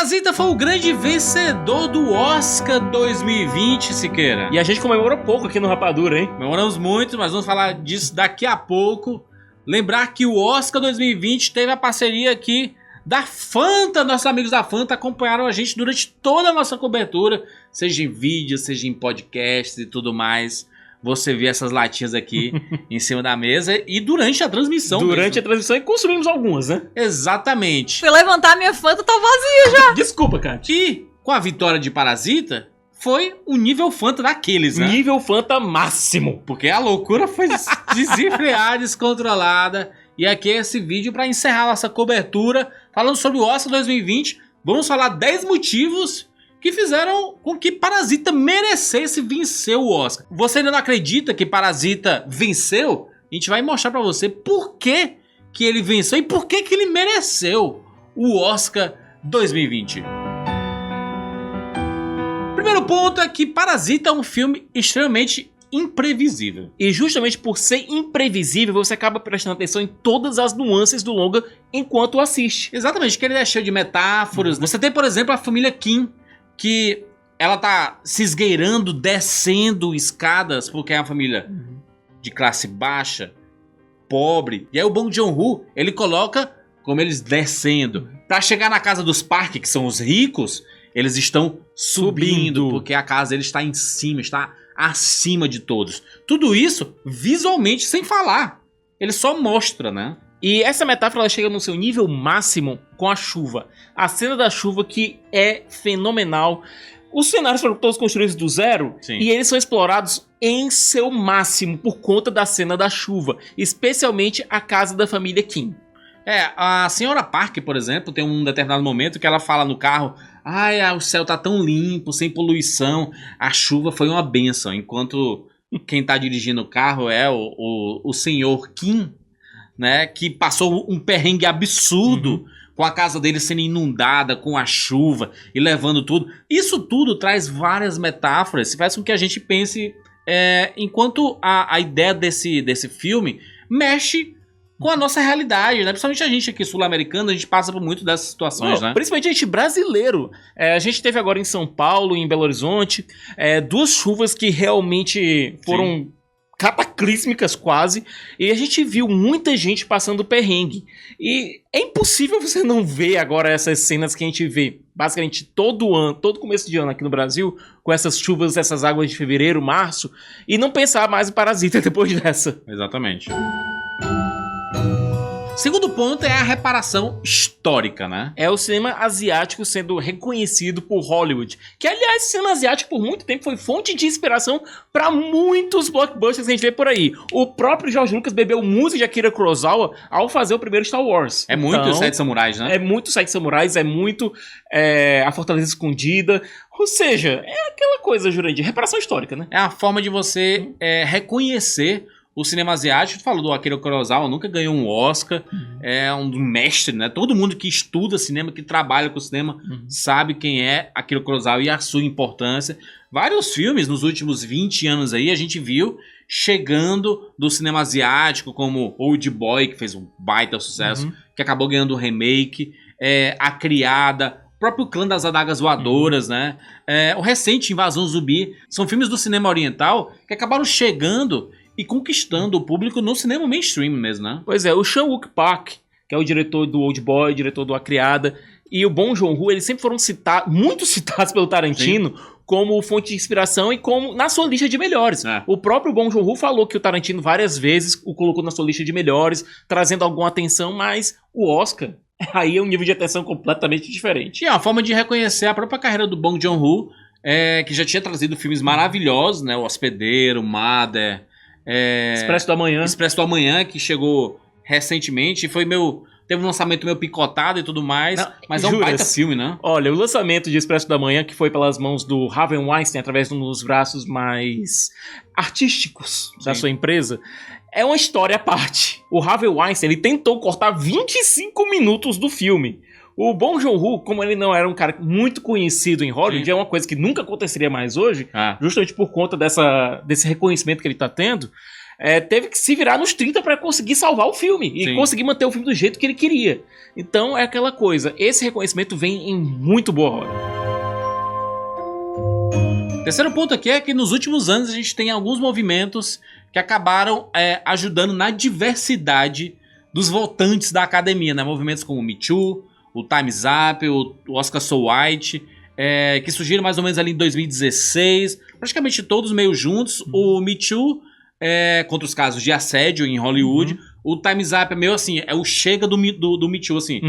Parasita foi o grande vencedor do Oscar 2020, Siqueira. E a gente comemora pouco aqui no Rapadura, hein? Comemoramos muito, mas vamos falar disso daqui a pouco. Lembrar que o Oscar 2020 teve a parceria aqui da Fanta. Nossos amigos da Fanta acompanharam a gente durante toda a nossa cobertura, seja em vídeo, seja em podcast e tudo mais. Você vê essas latinhas aqui em cima da mesa e durante a transmissão. Durante a transmissão e consumimos algumas, né? Exatamente. Fui levantar minha Fanta, tá vazia já. Desculpa, Kátia. E com a vitória de Parasita, foi o nível Fanta daqueles, né? Nível Fanta máximo. Porque a loucura foi desenfreada, descontrolada. E aqui é esse vídeo para encerrar nossa cobertura falando sobre o Oscar 2020. Vamos falar 10 motivos que fizeram com que Parasita merecesse vencer o Oscar. Você ainda não acredita que Parasita venceu? A gente vai mostrar pra você por que ele venceu e por que ele mereceu o Oscar 2020. Primeiro ponto é que Parasita é um filme extremamente imprevisível. E justamente por ser imprevisível, você acaba prestando atenção em todas as nuances do longa enquanto assiste. Exatamente, que ele é cheio de metáforas. Você tem, por exemplo, a família Kim, que ela tá se esgueirando, descendo escadas, porque é uma família de classe baixa, pobre. E aí o Bong Joon-ho, ele coloca como eles descendo. Pra chegar na casa dos Park, que são os ricos, eles estão subindo, porque a casa deles está em cima, está acima de todos. Tudo isso visualmente, sem falar. Ele só mostra, né? E essa metáfora ela chega no seu nível máximo com a chuva. A cena da chuva que é fenomenal. Os cenários foram todos construídos do zero. Sim. E eles são explorados em seu máximo por conta da cena da chuva. Especialmente a casa da família Kim. A senhora Park, por exemplo, tem um determinado momento que ela fala no carro: ai, o céu tá tão limpo, sem poluição, a chuva foi uma bênção. Enquanto quem tá dirigindo o carro é o senhor Kim, né, que passou um perrengue absurdo com a casa dele sendo inundada, com a chuva e levando tudo. Isso tudo traz várias metáforas, faz com que a gente pense, enquanto a ideia desse filme mexe com a nossa realidade, né? Principalmente a gente aqui sul-americano, a gente passa por muito dessas situações, né? Principalmente a gente brasileiro. A gente teve agora em São Paulo, em Belo Horizonte, duas chuvas que realmente foram cataclísmicas quase, e a gente viu muita gente passando perrengue. E é impossível você não ver agora essas cenas que a gente vê basicamente todo ano, todo começo de ano aqui no Brasil, com essas chuvas, essas águas de fevereiro, março, e não pensar mais em Parasita depois dessa. Exatamente. Segundo ponto é a reparação histórica, né? É o cinema asiático sendo reconhecido por Hollywood. Que, aliás, o cinema asiático por muito tempo foi fonte de inspiração para muitos blockbusters que a gente vê por aí. O próprio George Lucas bebeu música de Akira Kurosawa ao fazer o primeiro Star Wars. É muito os Sete Samurais, né? É muito Sete Samurais, é muito A Fortaleza Escondida. Ou seja, é aquela coisa, Jurandir, reparação histórica, né? É a forma de você reconhecer o cinema asiático. Tu falou do Akira Kurosawa, nunca ganhou um Oscar, é um mestre, né? Todo mundo que estuda cinema, que trabalha com cinema, sabe quem é Akira Kurosawa e a sua importância. Vários filmes nos últimos 20 anos aí a gente viu chegando do cinema asiático, como Old Boy, que fez um baita sucesso, que acabou ganhando um remake, A Criada, o próprio Clã das Adagas Voadoras, né? O recente Invasão Zumbi, são filmes do cinema oriental que acabaram chegando e conquistando o público no cinema mainstream mesmo, né? Pois é, o Chan-wook Park, que é o diretor do Old Boy, diretor do A Criada, e o Bong Joon-ho, eles sempre foram muito citados pelo Tarantino como fonte de inspiração e como na sua lista de melhores. O próprio Bong Joon-ho falou que o Tarantino várias vezes o colocou na sua lista de melhores, trazendo alguma atenção, mas o Oscar aí é um nível de atenção completamente diferente. E é uma forma de reconhecer a própria carreira do Bong Joon-ho, que já tinha trazido filmes maravilhosos, né? O Hospedeiro, Mother, Expresso do Amanhã. Expresso do Amanhã, que chegou recentemente, teve um lançamento meio picotado e tudo mais, mas é um baita filme, né? Olha, o lançamento de Expresso do Amanhã, que foi pelas mãos do Harvey Weinstein, através de um dos braços mais artísticos da sua empresa, é uma história à parte. O Harvey Weinstein, ele tentou cortar 25 minutos do filme. O Bong Joon-ho, como ele não era um cara muito conhecido em Hollywood, é uma coisa que nunca aconteceria mais hoje, justamente por conta desse reconhecimento que ele tá tendo, teve que se virar nos 30 para conseguir salvar o filme e Sim. conseguir manter o filme do jeito que ele queria. Então é aquela coisa, esse reconhecimento vem em muito boa hora. Terceiro ponto aqui é que nos últimos anos a gente tem alguns movimentos que acabaram ajudando na diversidade dos votantes da academia, né? Movimentos como o Me Too, o Time's Up, o Oscar So White, que surgiram mais ou menos ali em 2016, praticamente todos meio juntos. O Me Too contra os casos de assédio em Hollywood. O Time's Up é meio assim, é o chega do Me Too, assim.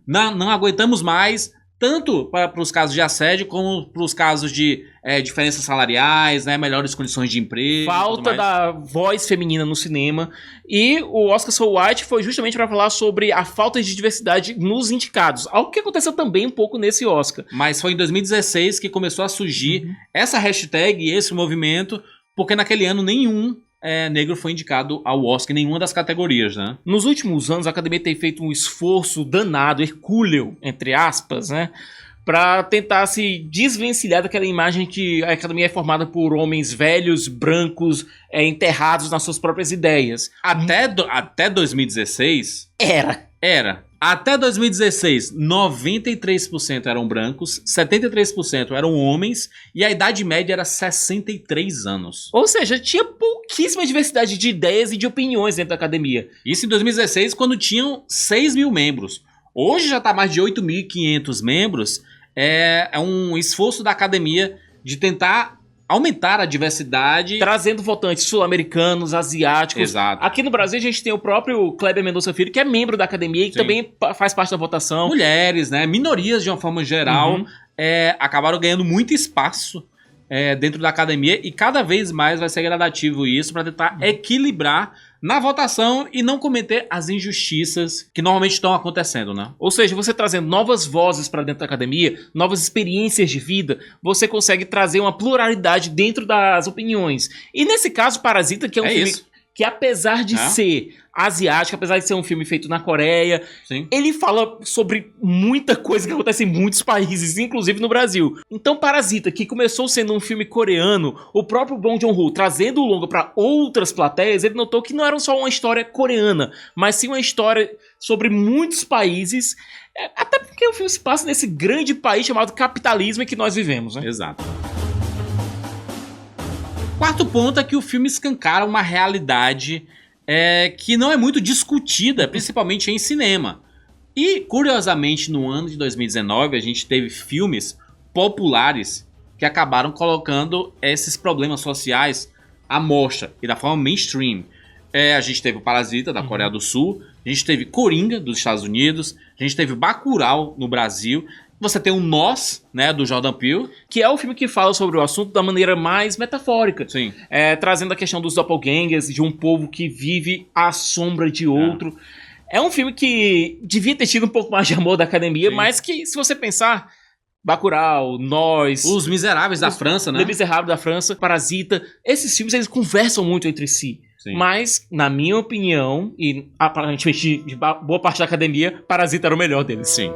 Não aguentamos mais, tanto para os casos de assédio, como para os casos de diferenças salariais, né, melhores condições de emprego. Falta da voz feminina no cinema. E o Oscar So White foi justamente para falar sobre a falta de diversidade nos indicados. Algo que aconteceu também um pouco nesse Oscar. Mas foi em 2016 que começou a surgir essa hashtag e esse movimento, porque naquele ano nenhum negro foi indicado ao Oscar em nenhuma das categorias, né? Nos últimos anos, a academia tem feito um esforço danado, hercúleo, entre aspas, né? Pra tentar se desvencilhar daquela imagem que a academia é formada por homens velhos, brancos, enterrados nas suas próprias ideias. Até 2016... Era. Até 2016, 93% eram brancos, 73% eram homens e a idade média era 63 anos. Ou seja, tinha pouquíssima diversidade de ideias e de opiniões dentro da academia. Isso em 2016, quando tinham 6 mil membros. Hoje já está mais de 8.500 membros. É um esforço da academia de tentar aumentar a diversidade. Trazendo votantes sul-americanos, asiáticos. Exato. Aqui no Brasil a gente tem o próprio Kleber Mendonça Filho, que é membro da academia e Sim. também faz parte da votação. Mulheres, né? Minorias de uma forma geral, acabaram ganhando muito espaço dentro da academia e cada vez mais vai ser gradativo isso para tentar equilibrar na votação e não cometer as injustiças que normalmente estão acontecendo, né? Ou seja, você trazendo novas vozes para dentro da academia, novas experiências de vida, você consegue trazer uma pluralidade dentro das opiniões. E nesse caso, Parasita, que é um filme que apesar de ser asiático, apesar de ser um filme feito na Coreia, Sim. ele fala sobre muita coisa que acontece em muitos países, inclusive no Brasil. Então Parasita, que começou sendo um filme coreano, o próprio Bong Joon-ho trazendo o longa para outras plateias, ele notou que não era só uma história coreana, mas sim uma história sobre muitos países, até porque o filme se passa nesse grande país chamado capitalismo em que nós vivemos, né? Exato. Quarto ponto é que o filme escancara uma realidade que não é muito discutida, principalmente em cinema. E, curiosamente, no ano de 2019, a gente teve filmes populares que acabaram colocando esses problemas sociais à mostra e da forma mainstream. A gente teve o Parasita, da Coreia do Sul, a gente teve Coringa, dos Estados Unidos, a gente teve Bacurau, no Brasil. Você tem o Nós, né, do Jordan Peele. Que é o filme que fala sobre o assunto da maneira mais metafórica. Sim. Trazendo a questão dos doppelgangers, de um povo que vive à sombra de outro. É um filme que devia ter tido um pouco mais de amor da academia, Sim. mas que, se você pensar, Bacurau, Nós... Os Miseráveis da França, né? Les Misérables da França, Parasita, esses filmes eles conversam muito entre si. Sim. Mas, na minha opinião, e aparentemente de boa parte da academia, Parasita era o melhor deles. Sim.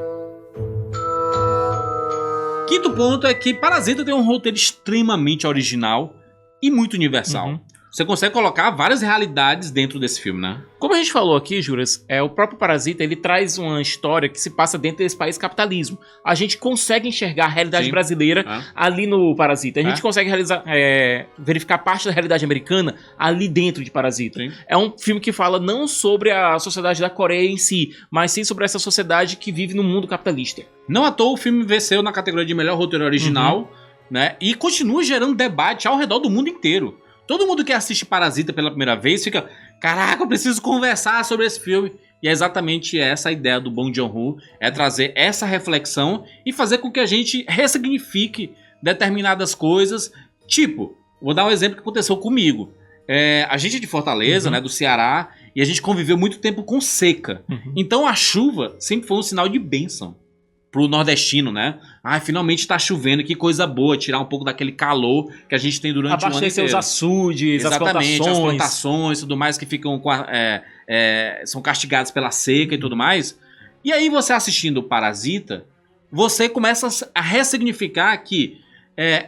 Quinto ponto é que Parasita tem um roteiro extremamente original e muito universal. Você consegue colocar várias realidades dentro desse filme, né? Como a gente falou aqui, Juras, o próprio Parasita, ele traz uma história que se passa dentro desse país capitalismo. A gente consegue enxergar a realidade brasileira ali no Parasita. A gente consegue verificar parte da realidade americana ali dentro de Parasita. Sim. É um filme que fala não sobre a sociedade da Coreia em si, mas sim sobre essa sociedade que vive no mundo capitalista. Não à toa o filme venceu na categoria de melhor roteiro original, né? E continua gerando debate ao redor do mundo inteiro. Todo mundo que assiste Parasita pela primeira vez fica, caraca, eu preciso conversar sobre esse filme. E é exatamente essa a ideia do Bong Joon-ho, é trazer essa reflexão e fazer com que a gente ressignifique determinadas coisas. Tipo, vou dar um exemplo que aconteceu comigo. A gente é de Fortaleza, né, do Ceará, e a gente conviveu muito tempo com seca. Então a chuva sempre foi um sinal de bênção pro nordestino, né? Finalmente tá chovendo, que coisa boa, tirar um pouco daquele calor que a gente tem durante o ano abastecer inteiro. os açudes, Exatamente, as plantações e tudo mais que ficam são castigadas pela seca e tudo mais. E aí você assistindo o Parasita, você começa a ressignificar que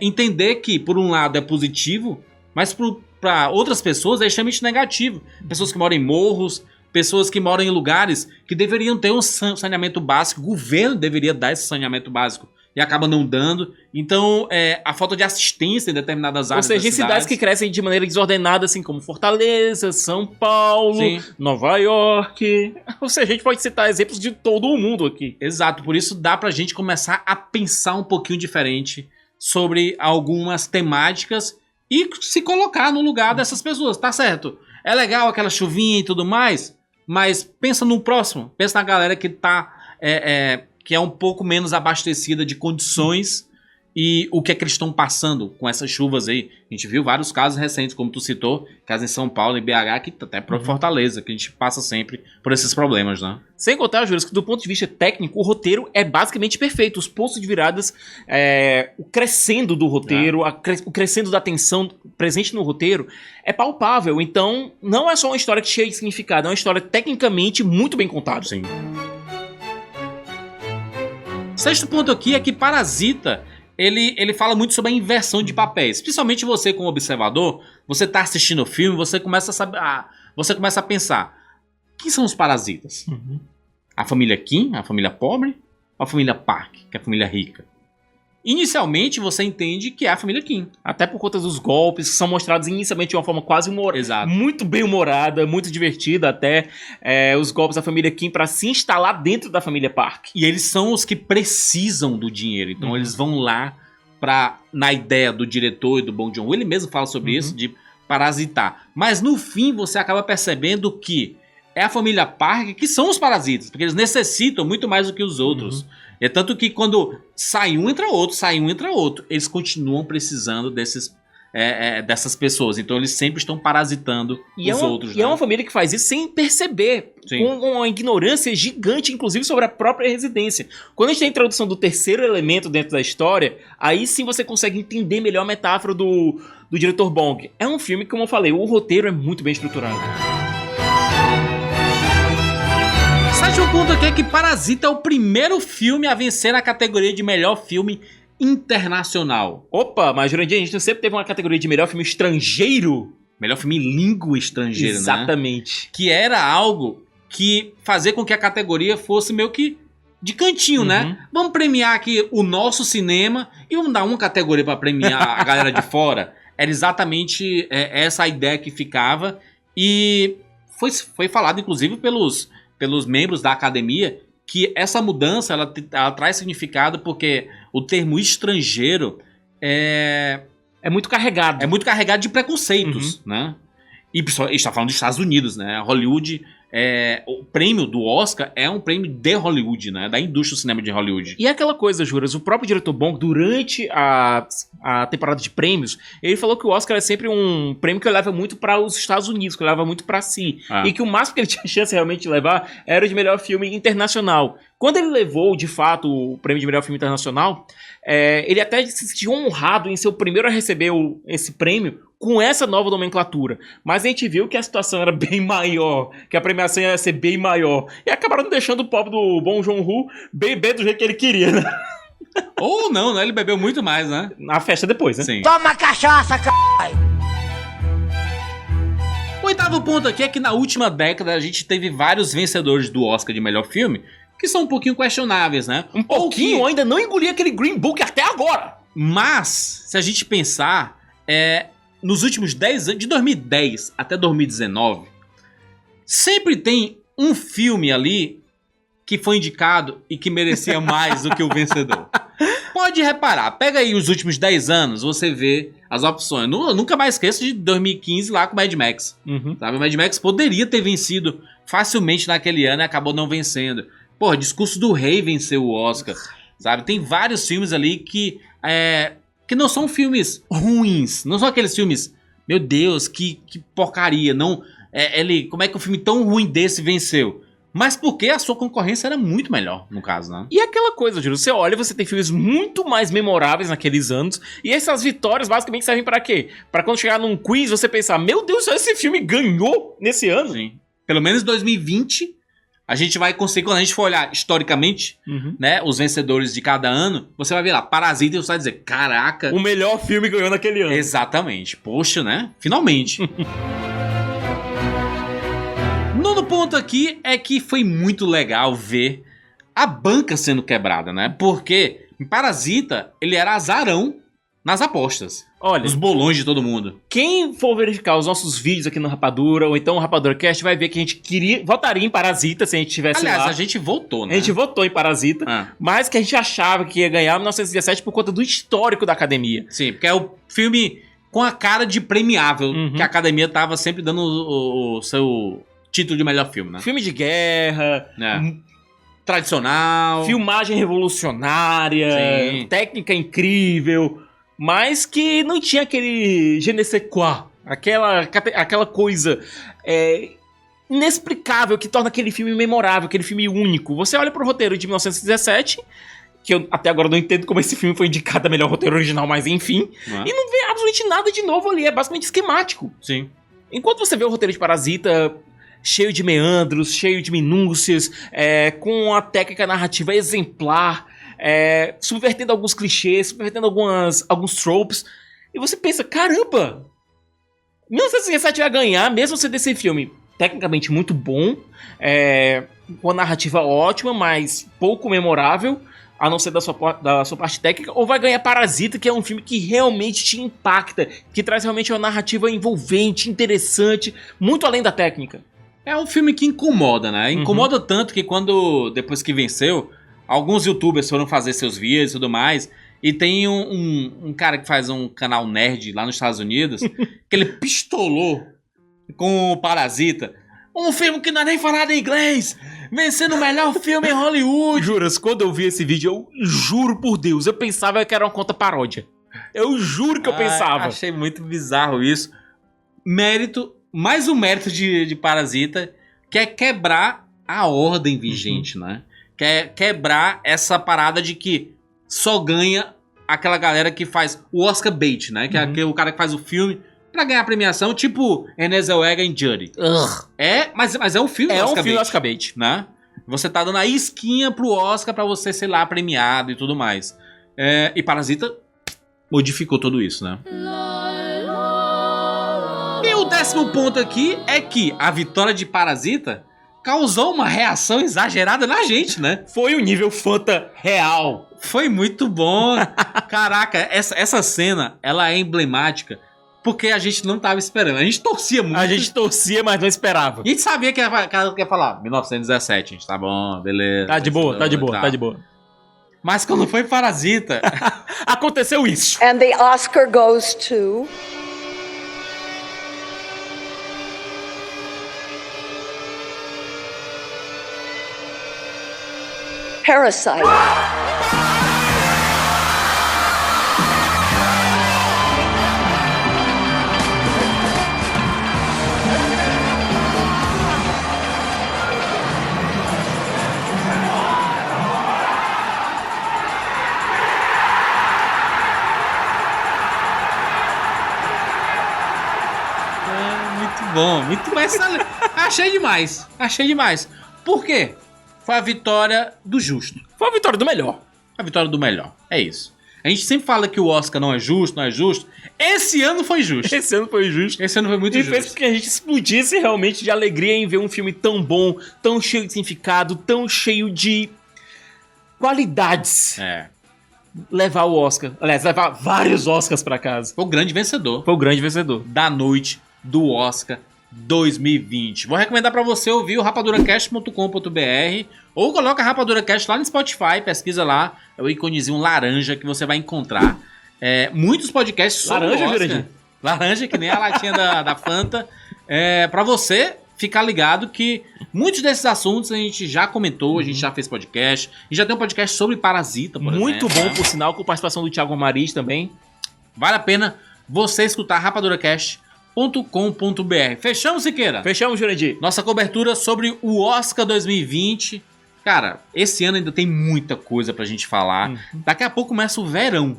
entender que por um lado é positivo, mas para outras pessoas é extremamente negativo. Pessoas que moram em morros, pessoas que moram em lugares que deveriam ter um saneamento básico, o governo deveria dar esse saneamento básico e acaba não dando. Então, a falta de assistência em determinadas áreas. Ou seja, em cidades que crescem de maneira desordenada, assim como Fortaleza, São Paulo, sim, Nova York. Ou seja, a gente pode citar exemplos de todo o mundo aqui. Exato, por isso dá pra gente começar a pensar um pouquinho diferente sobre algumas temáticas e se colocar no lugar dessas pessoas, tá certo? É legal aquela chuvinha e tudo mais, mas pensa no próximo, pensa na galera que tá... que é um pouco menos abastecida de condições e o que é que eles estão passando com essas chuvas aí. A gente viu vários casos recentes, como tu citou, casos em São Paulo, em BH, que até para Fortaleza, que a gente passa sempre por esses problemas, né? Sem contar, Júlio, que do ponto de vista técnico, o roteiro é basicamente perfeito. Os pontos de viradas, o crescendo do roteiro, o crescendo da tensão presente no roteiro é palpável. Então, não é só uma história que cheia de significado, é uma história tecnicamente muito bem contada. Sim. Sexto ponto aqui é que Parasita, ele fala muito sobre a inversão de papéis. Principalmente você como observador, você tá assistindo o filme, você começa a saber, você começa a pensar, quem são os parasitas? A família Kim, a família pobre, ou a família Park, que é a família rica? Inicialmente você entende que é a família Kim. Até por conta dos golpes, que são mostrados inicialmente de uma forma quase humorada. Muito bem humorada, muito divertida até. Os golpes da família Kim para se instalar dentro da família Park. E eles são os que precisam do dinheiro. Então eles vão lá na ideia do diretor e do Bong Joon-ho. Ele mesmo fala sobre isso, de parasitar. Mas no fim você acaba percebendo que é a família Park que são os parasitas. Porque eles necessitam muito mais do que os outros. É tanto que quando sai um, entra outro. Eles continuam precisando dessas pessoas. Então eles sempre estão parasitando os outros. E é uma família que faz isso sem perceber. Sim. Com uma ignorância gigante, inclusive, sobre a própria residência. Quando a gente tem a introdução do terceiro elemento dentro da história, aí sim você consegue entender melhor a metáfora do diretor Bong. É um filme que, como eu falei, o roteiro é muito bem estruturado. Sétimo ponto aqui é que Parasita é o primeiro filme a vencer na categoria de melhor filme internacional. Opa, mas Jurandir, a gente sempre teve uma categoria de melhor filme estrangeiro. Melhor filme em língua estrangeira, exatamente, né? Que era algo que fazia com que a categoria fosse meio que de cantinho, né? Vamos premiar aqui o nosso cinema e vamos dar uma categoria para premiar a galera de fora. Era exatamente essa a ideia que ficava. E foi falado, inclusive, pelos membros da academia, que essa mudança ela traz significado porque o termo estrangeiro é muito carregado. É muito carregado de preconceitos, né? E está falando dos Estados Unidos, né? Hollywood, o prêmio do Oscar é um prêmio de Hollywood, né? Da indústria do cinema de Hollywood. E aquela coisa, Juras, o próprio diretor Bong, durante a temporada de prêmios, ele falou que o Oscar é sempre um prêmio que leva muito para os Estados Unidos, que leva muito para si. E que o máximo que ele tinha chance realmente de levar era o de melhor filme internacional. Quando ele levou, de fato, o prêmio de melhor filme internacional, ele até se sentiu honrado em ser o primeiro a receber esse prêmio com essa nova nomenclatura. Mas a gente viu que a situação era bem maior, que a premiação ia ser bem maior. E acabaram deixando o pobre do Bong Joon-ho beber do jeito que ele queria, né? Ou não, né? Ele bebeu muito mais, né? Na festa depois, né? Sim. Toma cachaça, caralho! O oitavo ponto aqui é que na última década a gente teve vários vencedores do Oscar de melhor filme que são um pouquinho questionáveis, né? Um pouquinho, eu ainda não engoli aquele Green Book até agora. Mas, se a gente pensar, nos últimos 10 anos, de 2010 até 2019, sempre tem um filme ali que foi indicado e que merecia mais do que o vencedor. Pode reparar, pega aí os últimos 10 anos, você vê as opções. Eu nunca mais esqueço de 2015 lá com o Mad Max. Sabe? O Mad Max poderia ter vencido facilmente naquele ano e acabou não vencendo. Porra, Discurso do Rei venceu o Oscar, sabe? Tem vários filmes ali que não são filmes ruins. Não são aqueles filmes, meu Deus, que porcaria. Não, como é que um filme tão ruim desse venceu? Mas porque a sua concorrência era muito melhor, no caso, né? E aquela coisa, Júlio, você olha, você tem filmes muito mais memoráveis naqueles anos, e essas vitórias basicamente servem pra quê? Pra quando chegar num quiz, você pensar, meu Deus, esse filme ganhou nesse ano? Sim. Pelo menos 2020... A gente vai conseguir, quando a gente for olhar historicamente, né, os vencedores de cada ano, você vai ver lá, Parasita, e você vai dizer, caraca... O melhor filme ganhou naquele ano. Exatamente. Poxa, né? Finalmente. Nono ponto aqui é que foi muito legal ver a banca sendo quebrada, né? Porque em Parasita, ele era azarão nas apostas. Olha, Os bolões de todo mundo. quem for verificar os nossos vídeos aqui no Rapadura, ou então o Rapadura Cast, vai ver que a gente votaria em Parasita se a gente tivesse Aliás, lá. a gente votou, né? A gente votou em Parasita, Ah, mas que a gente achava que ia ganhar 1917 por conta do histórico da academia. sim, porque é o filme com a cara de premiável, Uhum. que a academia tava sempre dando o seu título de melhor filme, né? Filme de guerra, É. Tradicional. filmagem revolucionária, Sim. técnica incrível, mas que não tinha aquele je ne sais quoi, aquela coisa inexplicável que torna aquele filme memorável, aquele filme único. Você olha pro roteiro de 1917, que eu até agora não entendo como esse filme foi indicado a melhor roteiro original, mas enfim, Não é? e não vê absolutamente nada de novo ali, é basicamente esquemático. Sim. Enquanto você vê o roteiro de Parasita cheio de meandros, cheio de minúcias, com a técnica narrativa exemplar, subvertendo alguns clichês, subvertendo alguns tropes, e você pensa, caramba, 1917 vai ganhar, mesmo sendo esse filme tecnicamente muito bom, com a narrativa ótima, mas pouco memorável, a não ser da sua parte técnica, ou vai ganhar Parasita, que é um filme que realmente te impacta, que traz realmente uma narrativa envolvente, interessante, muito além da técnica. É um filme que incomoda, né? Incomoda tanto que depois que venceu, alguns youtubers foram fazer seus vídeos e tudo mais, e tem um cara que faz um canal nerd lá nos Estados Unidos, que ele pistolou com o Parasita. Um filme que não é nem falado em inglês, vencendo o melhor filme em Hollywood. Juras, quando eu vi esse vídeo, eu juro por Deus, eu pensava que era uma conta paródia. Eu juro que eu pensava. Achei muito bizarro isso. Mais um mérito de Parasita, que é quebrar a ordem vigente, né? Que é quebrar essa parada de que só ganha aquela galera que faz o Oscar bait, né? Que é o cara que faz o filme pra ganhar a premiação, tipo Renée Zellweger em Judy. Mas é um filme É um Oscar filme bait, Oscar bait. né? Você tá dando a isquinha pro Oscar pra você ser lá premiado e tudo mais. E Parasita modificou tudo isso, né? E o 10º ponto aqui é que a vitória de Parasita causou uma reação exagerada na gente, né? Foi o nível Fanta real. Foi muito bom. Caraca, essa cena, ela é emblemática porque a gente não tava esperando. A gente torcia muito. A gente torcia, mas não esperava. E a gente sabia que ela ia falar 1917, gente. Tá bom, beleza. Tá de boa, tá de boa, Tá. tá de boa. Mas quando foi Parasita... Aconteceu isso. And the Oscar goes to... Parasite. Muito bom, muito mais. Achei demais. Por quê? Foi a vitória do justo. Foi a vitória do melhor. A vitória do melhor. É isso. A gente sempre fala que o Oscar não é justo. Esse ano foi justo. Esse ano foi justo. Esse ano foi muito E justo. fez com que a gente explodisse realmente de alegria em ver um filme tão bom, tão cheio de significado, tão cheio de qualidades. Levar o Oscar. Aliás, levar vários Oscars pra casa. Foi o grande vencedor Foi o grande vencedor. da noite do Oscar 2020. Vou recomendar pra você ouvir o rapaduracast.com.br ou coloca RapaduraCast lá no Spotify, pesquisa lá, é o íconezinho laranja que você vai encontrar muitos podcasts sobre Laranja, o Oscar. Jurandir? Laranja, que nem a latinha da Fanta. Pra você ficar ligado que muitos desses assuntos a gente já comentou, a gente já fez podcast, e já tem um podcast sobre Parasita, por Muito exemplo, bom, né? por sinal, com participação do Thiago Amariz também. Vale a pena você escutar rapaduracast.com.br. Fechamos, Siqueira? Fechamos, Jurandir. Nossa cobertura sobre o Oscar 2020. Cara, esse ano ainda tem muita coisa pra gente falar. Daqui a pouco começa o verão.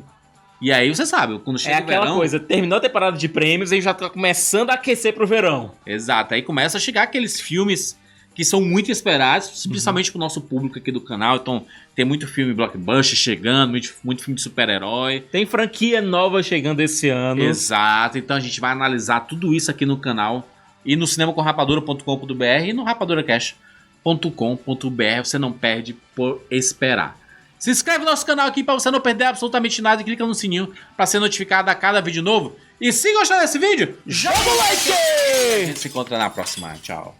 E aí você sabe, quando É chega o aquela verão... coisa, terminou a temporada de prêmios e já tá começando a aquecer pro verão. Exato, aí começa a chegar aqueles filmes que são muito esperados, principalmente pro nosso público aqui do canal. Então, tem muito filme blockbuster chegando, muito filme de super-herói. Tem franquia nova chegando esse ano. Exato, então a gente vai analisar tudo isso aqui no canal e no cinemacomrapadura.com.br e no rapaduracast.com.br. Você não perde por esperar. Se inscreve no nosso canal aqui para você não perder absolutamente nada e clica no sininho para ser notificado a cada vídeo novo. E se gostar desse vídeo, joga o like! A gente se encontra na próxima. Tchau.